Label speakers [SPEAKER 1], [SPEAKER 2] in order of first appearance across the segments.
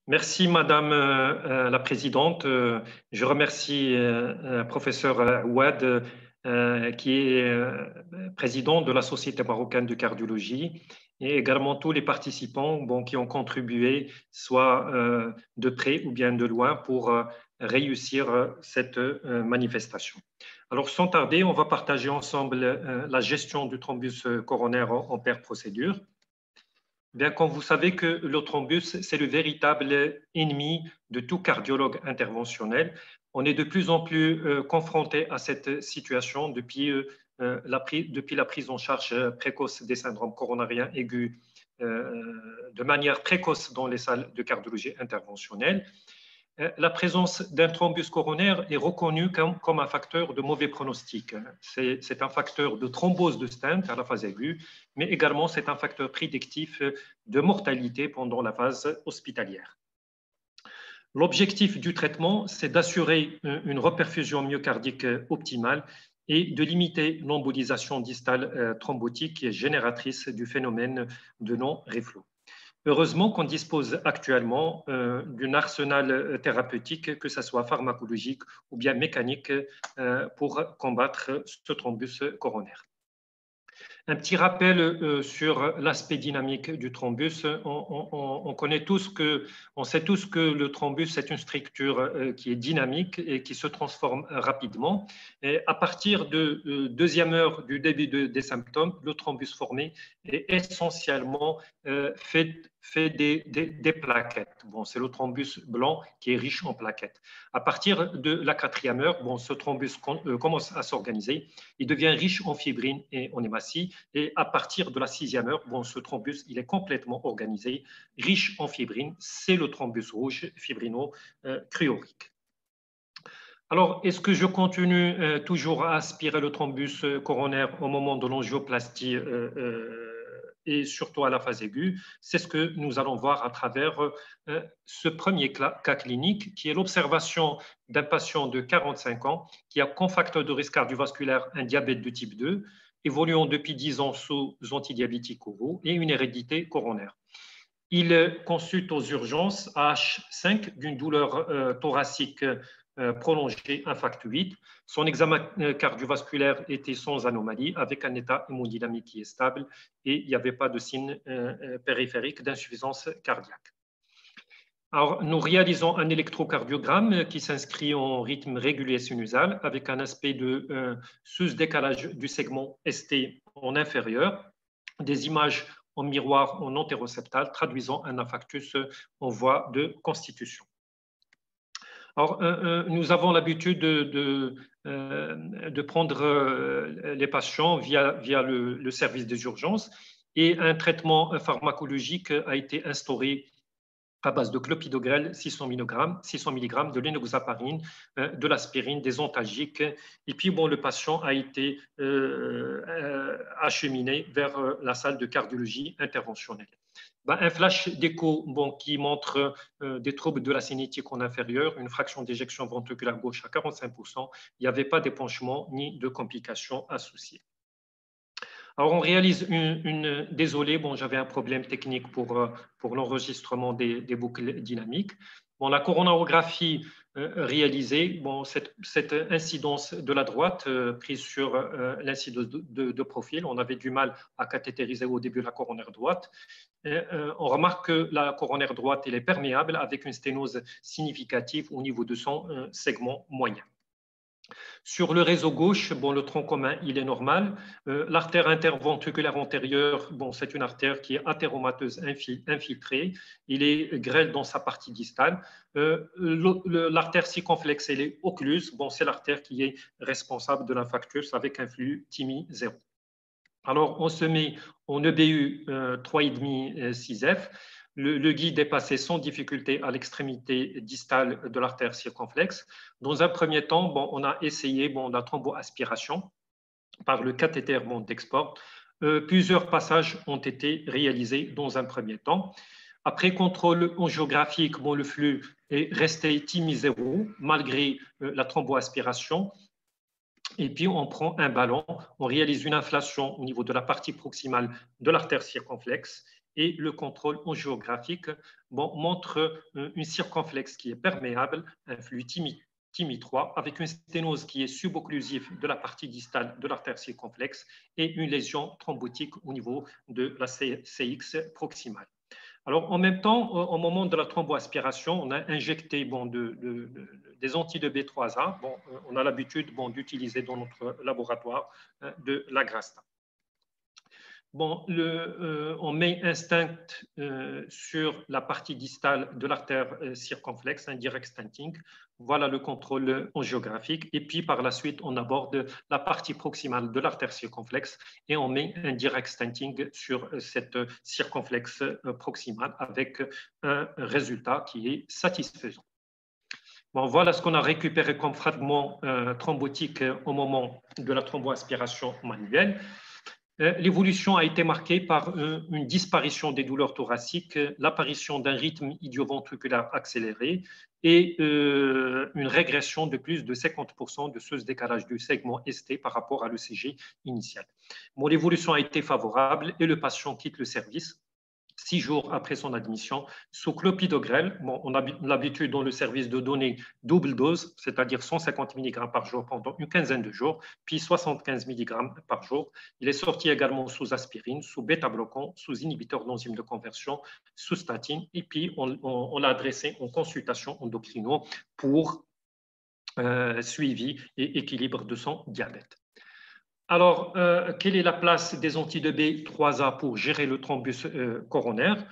[SPEAKER 1] Merci, Madame la Présidente. Je remercie professeur Ouad, qui est président de la Société marocaine de cardiologie, et également tous les participants qui ont contribué, soit de près ou bien de loin, pour réussir cette manifestation. Alors, sans tarder, on va partager ensemble la gestion du thrombus coronaire en paire procédure. Bien, comme vous savez que le thrombus, c'est le véritable ennemi de tout cardiologue interventionnel. On est de plus en plus confronté à cette situation depuis la prise en charge précoce des syndromes coronariens aigus de manière précoce dans les salles de cardiologie interventionnelle. La présence d'un thrombus coronaire est reconnue comme un facteur de mauvais pronostic. C'est un facteur de thrombose de stent à la phase aiguë, mais également c'est un facteur prédictif de mortalité pendant la phase hospitalière. L'objectif du traitement, c'est d'assurer une reperfusion myocardique optimale et de limiter l'embolisation distale thrombotique qui est génératrice du phénomène de non-reflow. Heureusement qu'on dispose actuellement d'un arsenal thérapeutique, que ce soit pharmacologique ou bien mécanique, pour combattre ce thrombus coronaire. Un petit rappel sur l'aspect dynamique du thrombus. On sait tous que le thrombus est une structure qui est dynamique et qui se transforme rapidement. Et à partir de deuxième heure du début des symptômes, le thrombus formé est essentiellement fait des plaquettes. Bon, c'est le thrombus blanc qui est riche en plaquettes. À partir de la quatrième heure, ce thrombus commence à s'organiser. Il devient riche en fibrine et en hématie. Et à partir de la sixième heure, ce thrombus, il est complètement organisé, riche en fibrine. C'est le thrombus rouge fibrino-cryorique. Alors, est-ce que je continue toujours à aspirer le thrombus coronaire au moment de l'angioplastie et surtout à la phase aiguë? C'est ce que nous allons voir à travers ce premier cas clinique, qui est l'observation d'un patient de 45 ans qui a comme facteur de risque cardiovasculaire un diabète de type 2, évoluant depuis 10 ans sous antidiabétiques oraux et une hérédité coronaire. Il consulte aux urgences à H5 d'une douleur thoracique prolongée infarct 8. Son examen cardiovasculaire était sans anomalie, avec un état hémodynamique qui est stable et il n'y avait pas de signe périphérique d'insuffisance cardiaque. Alors, nous réalisons un électrocardiogramme qui s'inscrit en rythme régulier sinusal avec un aspect de sous-décalage du segment ST en inférieur, des images en miroir en antéroceptal traduisant un infarctus en voie de constitution. Alors, nous avons l'habitude de prendre les patients via le service des urgences et un traitement pharmacologique a été instauré à base de clopidogrel, 600 mg, de l'énoxaparine, de l'aspirine, des antalgiques. Et puis, le patient a été acheminé vers la salle de cardiologie interventionnelle. Un flash d'écho qui montre des troubles de la cinétique en inférieur, une fraction d'éjection ventriculaire gauche à 45%. Il n'y avait pas d'épanchement ni de complications associées. Alors, on réalise désolé, j'avais un problème technique pour l'enregistrement des boucles dynamiques. La coronarographie réalisée, cette incidence de la droite prise sur l'incidence de profil, on avait du mal à cathétériser au début la coronaire droite. On remarque que la coronaire droite elle est perméable avec une sténose significative au niveau de son segment moyen. Sur le réseau gauche, le tronc commun, il est normal. L'artère interventriculaire antérieure, c'est une artère qui est athéromateuse infiltrée. Il est grêle dans sa partie distale. L'artère circonflexe, elle est occluse. C'est l'artère qui est responsable de l'infarctus avec un flux TIMI 0. Alors, on se met en EBU 3,5 6F. Le guide est passé sans difficulté à l'extrémité distale de l'artère circonflexe. Dans un premier temps, on a essayé la thromboaspiration par le cathéter d'export. Plusieurs passages ont été réalisés dans un premier temps. Après contrôle angiographique, le flux est resté TIMI 0 malgré la thromboaspiration. Et puis, on prend un ballon, on réalise une inflation au niveau de la partie proximale de l'artère circonflexe et le contrôle angiographique montre une circonflexe qui est perméable, un flux TIMI3 avec une sténose qui est subocclusive de la partie distale de l'artère circonflexe et une lésion thrombotique au niveau de la CX proximale. Alors, en même temps, au moment de la thromboaspiration, on a injecté des anti-2B3A. On a l'habitude d'utiliser dans notre laboratoire de l'agrastat. On met un stent sur la partie distale de l'artère circonflexe, un direct stenting. Voilà le contrôle angiographique. Et puis, par la suite, on aborde la partie proximale de l'artère circonflexe et on met un direct stenting sur cette circonflexe proximale avec un résultat qui est satisfaisant. Voilà ce qu'on a récupéré comme fragment thrombotique au moment de la thromboaspiration manuelle. L'évolution a été marquée par une disparition des douleurs thoraciques, l'apparition d'un rythme idioventriculaire accéléré et une régression de plus de 50% de ce décalage du segment ST par rapport à l'ECG initial. L'évolution a été favorable et le patient quitte le service 6 jours après son admission, sous clopidogrel. On a l'habitude dans le service de donner double dose, c'est-à-dire 150 mg par jour pendant une quinzaine de jours, puis 75 mg par jour. Il est sorti également sous aspirine, sous bêta-bloquant, sous inhibiteur d'enzyme de conversion, sous statine, et puis on l'a adressé en consultation endocrino pour suivi et équilibre de son diabète. Alors, quelle est la place des anti-2B3A pour gérer le thrombus coronaire?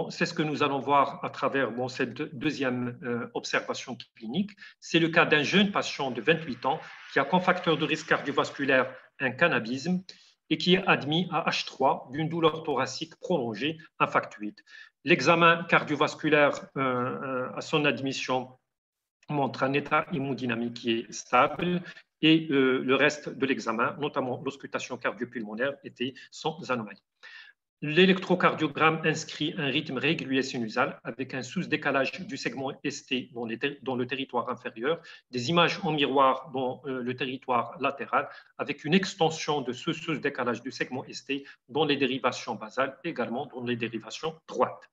[SPEAKER 1] C'est ce que nous allons voir à travers cette deuxième observation clinique. C'est le cas d'un jeune patient de 28 ans qui a comme facteur de risque cardiovasculaire un cannabisme et qui est admis à H3 d'une douleur thoracique prolongée infarctuite. L'examen cardiovasculaire à son admission montre un état hémodynamique qui est stable et le reste de l'examen, notamment l'auscultation cardio-pulmonaire, était sans anomalie. L'électrocardiogramme inscrit un rythme régulier sinusal avec un sous-décalage du segment ST dans le territoire inférieur, des images en miroir dans le territoire latéral, avec une extension de ce sous-décalage du segment ST dans les dérivations basales, également dans les dérivations droites.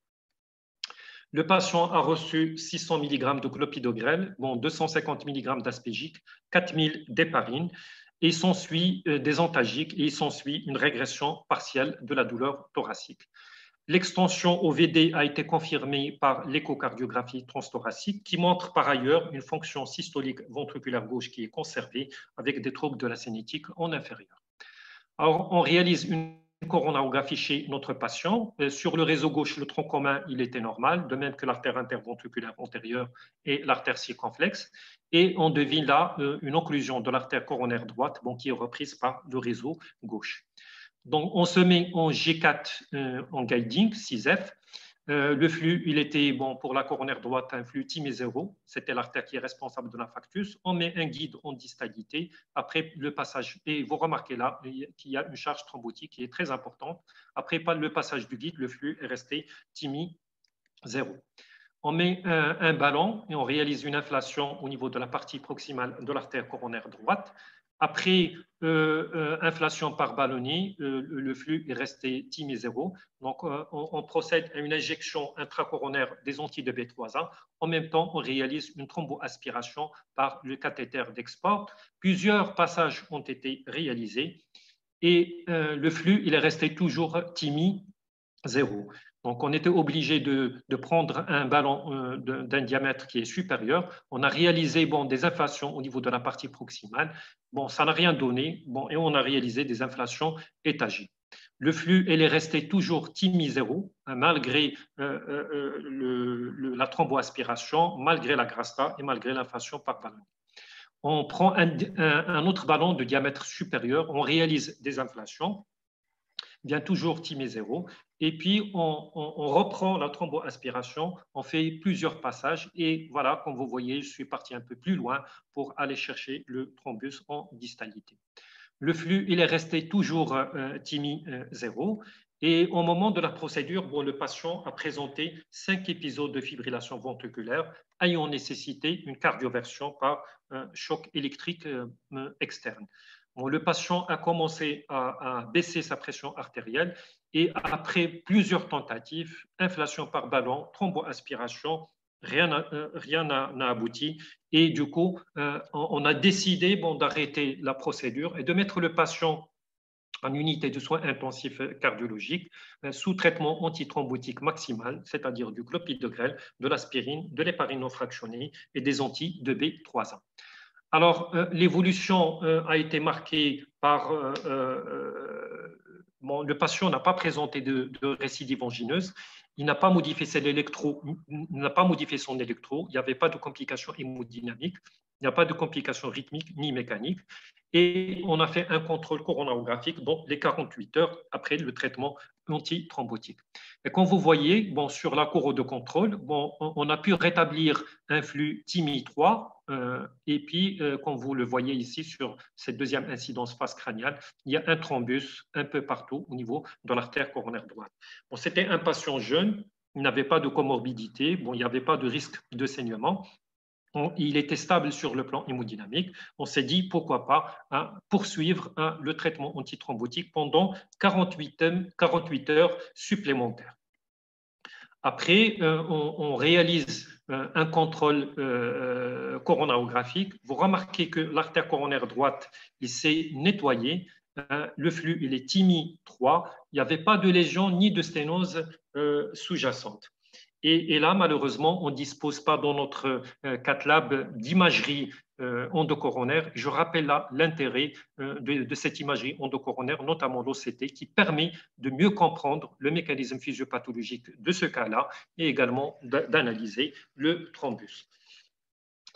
[SPEAKER 1] Le patient a reçu 600 mg de clopidogrel, 250 mg d'aspégique, 4000 d'héparine, et s'ensuit des antalgiques et il s'ensuit une régression partielle de la douleur thoracique. L'extension au VD a été confirmée par l'échocardiographie transthoracique qui montre par ailleurs une fonction systolique ventriculaire gauche qui est conservée avec des troubles de la cinétique en inférieur. Alors, on réalise une coronarographie chez notre patient. Sur le réseau gauche, le tronc commun, il était normal, de même que l'artère interventriculaire antérieure et l'artère circonflexe. Et on devine là une occlusion de l'artère coronaire droite qui est reprise par le réseau gauche. Donc, on se met en G4 en guiding, 6F. Le flux, il était, pour la coronaire droite, un flux TIMI0. C'était l'artère qui est responsable de l'infarctus. On met un guide en distalité après le passage. Et vous remarquez là qu'il y a une charge thrombotique qui est très importante. Après le passage du guide, le flux est resté TIMI0. On met un ballon et on réalise une inflation au niveau de la partie proximale de l'artère coronaire droite. Après inflation par ballonnet, le flux est resté TIMI0. Donc, on procède à une injection intracoronaire des anti-2B3A. En même temps, on réalise une thromboaspiration par le cathéter d'export. Plusieurs passages ont été réalisés et le flux, il est resté toujours TIMI0. Donc, on était obligé de prendre un ballon d'un diamètre qui est supérieur. On a réalisé des inflations au niveau de la partie proximale. Ça n'a rien donné. Et on a réalisé des inflations étagées. Le flux, il est resté toujours TIMI0, malgré la thromboaspiration, malgré la grasta et malgré l'inflation par ballon. On prend un autre ballon de diamètre supérieur, on réalise des inflations, bien toujours TIMI0, et puis on reprend la thromboaspiration, on fait plusieurs passages, et voilà, comme vous voyez, je suis parti un peu plus loin pour aller chercher le thrombus en distalité. Le flux, il est resté toujours TIMI0, et au moment de la procédure, le patient a présenté 5 épisodes de fibrillation ventriculaire ayant nécessité une cardioversion par choc électrique externe. Le patient a commencé à baisser sa pression artérielle Et après plusieurs tentatives, inflation par ballon, thromboaspiration, rien n'a abouti. Et du coup, on a décidé d'arrêter la procédure et de mettre le patient en unité de soins intensifs cardiologiques sous traitement antithrombotique maximal, c'est-à-dire du clopidogrel, de l'aspirine, de l'héparine non fractionnée et des anti-2B3A. Alors, l'évolution a été marquée par le patient n'a pas présenté de récidive angineuse, il n'a pas modifié son électro, il n'y avait pas de complications hémodynamiques, il n'y a pas de complications rythmiques ni mécaniques. Et on a fait un contrôle coronarographique donc les 48 heures après le traitement antithrombotique. Et comme vous voyez, sur la courbe de contrôle, on a pu rétablir un flux TIMI-3 et puis, comme vous le voyez ici sur cette deuxième incidence face crânienne, il y a un thrombus un peu partout au niveau de l'artère coronaire droite. C'était un patient jeune, il n'avait pas de comorbidité, il n'y avait pas de risque de saignement. Il était stable sur le plan hémodynamique. On s'est dit, pourquoi pas poursuivre le traitement antithrombotique pendant 48 heures supplémentaires. Après, on réalise un contrôle coronarographique. Vous remarquez que l'artère coronaire droite, il s'est nettoyé. Le flux, il est TIMI-3. Il n'y avait pas de lésion ni de sténose sous-jacente. Et là, malheureusement, on ne dispose pas dans notre cath lab d'imagerie endocoronaire. Je rappelle là l'intérêt de cette imagerie endocoronaire, notamment l'OCT, qui permet de mieux comprendre le mécanisme physiopathologique de ce cas-là et également d'analyser le thrombus.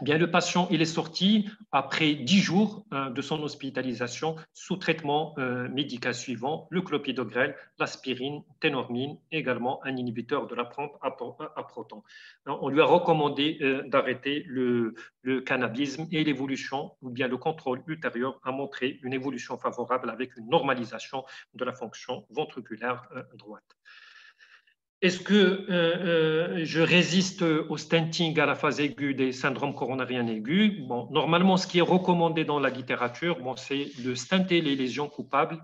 [SPEAKER 1] Bien, le patient il est sorti après 10 jours de son hospitalisation sous traitement médical suivant, le clopidogrel, l'aspirine, ténormine, également un inhibiteur de la pompe à proton. On lui a recommandé d'arrêter le cannabisme et l'évolution ou bien le contrôle ultérieur a montré une évolution favorable avec une normalisation de la fonction ventriculaire droite. Est-ce que je résiste au stenting à la phase aiguë des syndromes coronariens aigus? Normalement, ce qui est recommandé dans la littérature, c'est de stenter les lésions coupables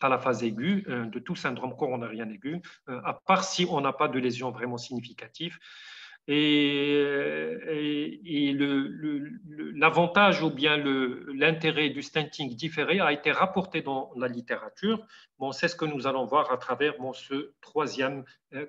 [SPEAKER 1] à la phase aiguë de tout syndrome coronarien aigu, à part si on n'a pas de lésions vraiment significatives. Et l'avantage ou bien l'intérêt du stenting différé a été rapporté dans la littérature. C'est ce que nous allons voir à travers ce troisième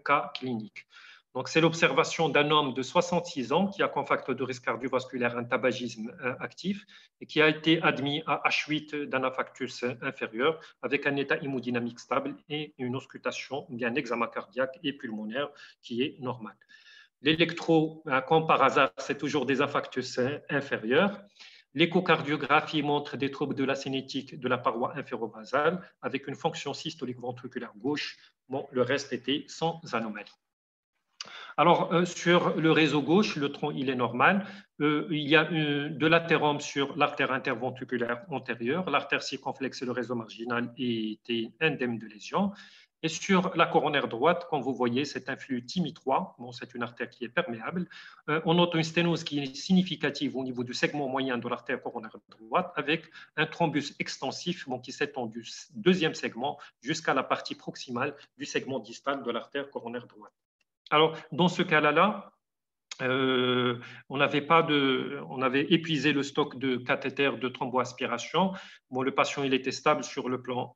[SPEAKER 1] cas clinique. Donc, c'est l'observation d'un homme de 66 ans qui a comme facteur de risque cardiovasculaire un tabagisme actif et qui a été admis à H8 d'un infarctus inférieur avec un état hémodynamique stable et une auscultation, bien un examen cardiaque et pulmonaire qui est normal. L'électro, comme par hasard, c'est toujours des infarctus inférieurs. L'échocardiographie montre des troubles de la cinétique de la paroi inférovasale avec une fonction systolique ventriculaire gauche. Le reste était sans anomalie. Alors, sur le réseau gauche, le tronc, il est normal. Il y a de l'athérome sur l'artère interventriculaire antérieure. L'artère circonflexe et le réseau marginal étaient indemnes de lésion. Et sur la coronaire droite, comme vous voyez, c'est un flux TIMI-3. C'est une artère qui est perméable. On note une sténose qui est significative au niveau du segment moyen de l'artère coronaire droite avec un thrombus extensif qui s'étend du deuxième segment jusqu'à la partie proximale du segment distal de l'artère coronaire droite. Alors, dans ce cas-là, on avait épuisé le stock de cathéters de thromboaspiration. Le patient il était stable sur le plan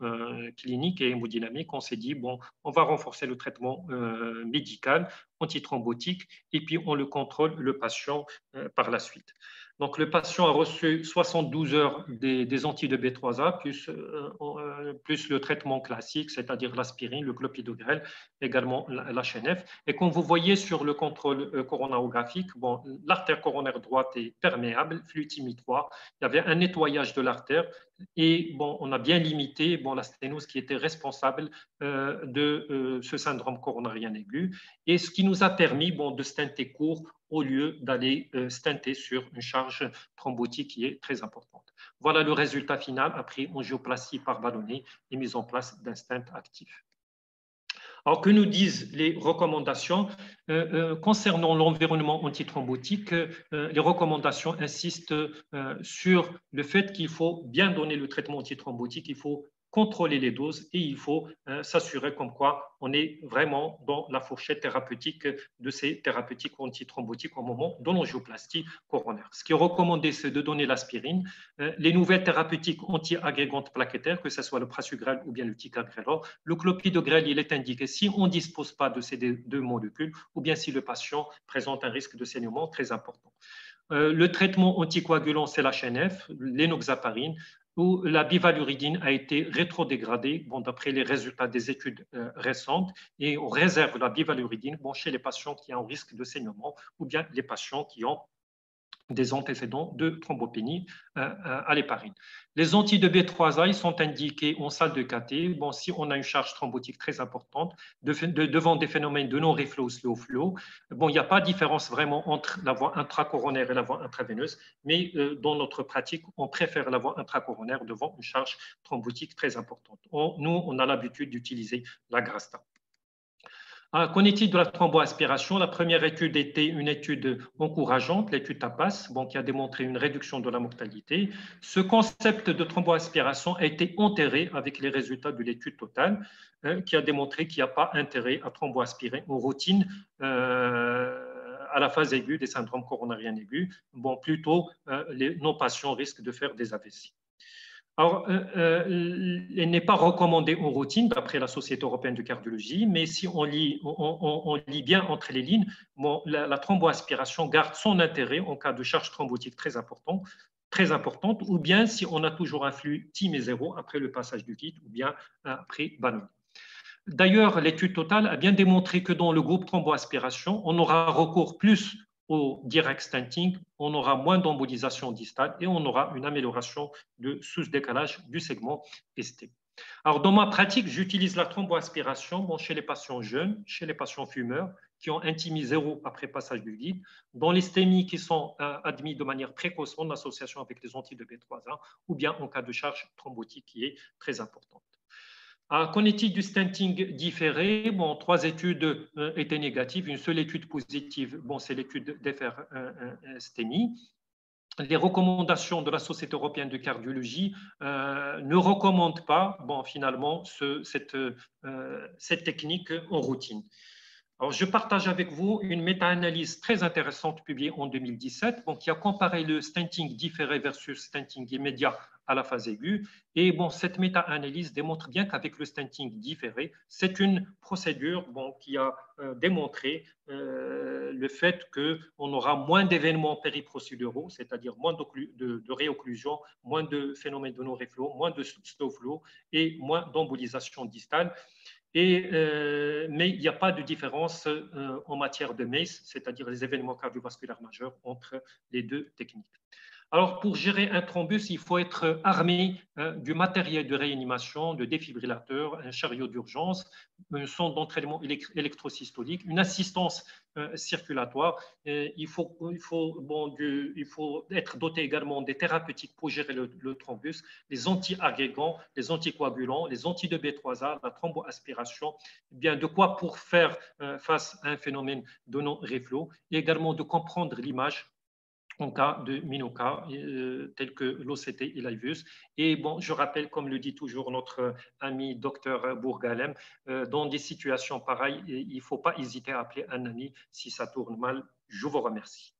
[SPEAKER 1] clinique et hémodynamique. On s'est dit, on va renforcer le traitement médical antithrombotique et puis on le contrôle, le patient, par la suite. Donc, le patient a reçu 72 heures des anti-2B3A plus le traitement classique, c'est-à-dire l'aspirine, le clopidogrel, également l'HNF. Et comme vous voyez sur le contrôle coronarographique, l'artère coronaire droite est perméable, flux TIMI-3. Il y avait un nettoyage de l'artère et on a bien limité la sténose qui était responsable de ce syndrome coronarien aigu et ce qui nous a permis de stenter court au lieu d'aller stenter sur une charge thrombotique qui est très importante. Voilà le résultat final après angioplastie par ballonnet et mise en place d'un stent actif. Alors, que nous disent les recommandations concernant l'environnement antithrombotique? Les recommandations insistent sur le fait qu'il faut bien donner le traitement antithrombotique, il faut contrôler les doses et il faut s'assurer comme quoi on est vraiment dans la fourchette thérapeutique de ces thérapeutiques antithrombotiques au moment de l'angioplastie coronaire. Ce qui est recommandé, c'est de donner l'aspirine. Les nouvelles thérapeutiques anti-agrégantes plaquettaires, que ce soit le prasugrel ou bien le ticagrelor, le clopidogrel, il est indiqué si on ne dispose pas de ces deux molécules ou bien si le patient présente un risque de saignement très important. Le traitement anticoagulant, c'est la l'HNF, l'énoxaparine, où la bivaluridine a été rétrodégradée d'après les résultats des études récentes, et on réserve la bivaluridine chez les patients qui ont un risque de saignement ou bien les patients qui ont des antécédents de thrombopénie à l'héparine. Les anti-2B3A ils sont indiqués en salle de cathé. Si on a une charge thrombotique très importante devant des phénomènes de non-reflow ou slow flow, il n'y a pas de différence vraiment entre la voie intracoronaire et la voie intraveineuse, mais dans notre pratique, on préfère la voie intracoronaire devant une charge thrombotique très importante. Nous, on a l'habitude d'utiliser la Grasta. Qu'en est-il de la thromboaspiration? La première étude était une étude encourageante, l'étude TAPAS, qui a démontré une réduction de la mortalité. Ce concept de thromboaspiration a été enterré avec les résultats de l'étude totale, qui a démontré qu'il n'y a pas intérêt à thromboaspirer en routine à la phase aiguë des syndromes coronariens aigus. Plutôt, nos patients risquent de faire des AVC. Alors, elle n'est pas recommandée en routine d'après la Société européenne de cardiologie, mais si on lit bien entre les lignes, la thromboaspiration garde son intérêt en cas de charge thrombotique très importante, ou bien si on a toujours un flux TIM et zéro après le passage du kit, ou bien après Banoni. D'ailleurs, l'étude totale a bien démontré que dans le groupe thromboaspiration, on aura recours plus au direct stenting, on aura moins d'embolisation distale et on aura une amélioration de sous-décalage du segment ST. Alors, dans ma pratique, j'utilise la thromboaspiration chez les patients jeunes, chez les patients fumeurs qui ont un TIMI zéro après passage du guide, dans les STEMI qui sont admis de manière précoce en association avec les anti-2B3A ou bien en cas de charge thrombotique qui est très importante. Qu'en est-il du stenting différé? 3 études étaient négatives, une seule étude positive, c'est l'étude d'EFR-STEMI. Les recommandations de la Société européenne de cardiologie ne recommandent pas, finalement, cette technique en routine. Alors, je partage avec vous une méta-analyse très intéressante publiée en 2017, qui a comparé le stenting différé versus stenting immédiat à la phase aiguë. Et cette méta-analyse démontre bien qu'avec le stenting différé, c'est une procédure qui a démontré le fait qu'on aura moins d'événements périprocéduraux, c'est-à-dire moins de réocclusion, moins de phénomènes de non-reflow, moins de slow flow et moins d'embolisation distale. Mais il n'y a pas de différence en matière de MACE, c'est-à-dire les événements cardiovasculaires majeurs, entre les deux techniques. Alors, pour gérer un thrombus, il faut être armé du matériel de réanimation, de défibrillateur, un chariot d'urgence, un sonde d'entraînement électrosystolique, une assistance circulatoire. Il faut être doté également des thérapeutiques pour gérer le thrombus, les anti-agrégants, les anticoagulants, les anti-2B3A, la thromboaspiration, bien de quoi pour faire face à un phénomène de non-reflow, et également de comprendre l'image en cas de minocarde, tel que l'OCT et l'IVUS. Et je rappelle, comme le dit toujours notre ami docteur Bourgalem, dans des situations pareilles, il ne faut pas hésiter à appeler un ami si ça tourne mal. Je vous remercie.